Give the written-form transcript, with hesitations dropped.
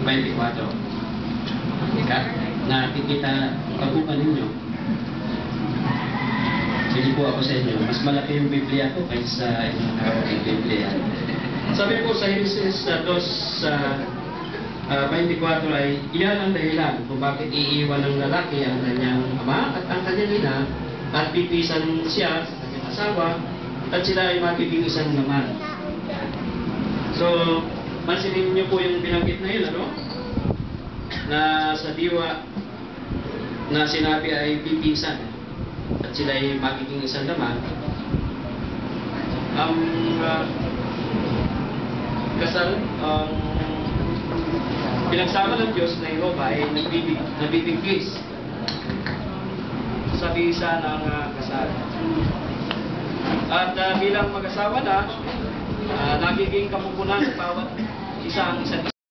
24. Nakikita pagbukan ninyo. Sige po ako sa inyo, mas malaki yung Biblia ko kaysa yung nakapaging Biblia. Sabi po sa Genesis 2:24 ay iyan ang dahilan kung bakit iiwan ng lalaki ang kanyang ama at ang kanyang ina at pipisan siya sa kanyang asawa at sila ay magiging isang naman. So, pansinin niyo po yung binanggit na yun, ano? Na sa diwa na sinabi ay pipisan at sila ay magiging isang naman. Ang kasal, pinagsama ng Diyos na Jehova ay nabibigkis sa bisa ng kasal. At bilang mag-asawa na, nagiging kapupunan sa bawat isa ang isa't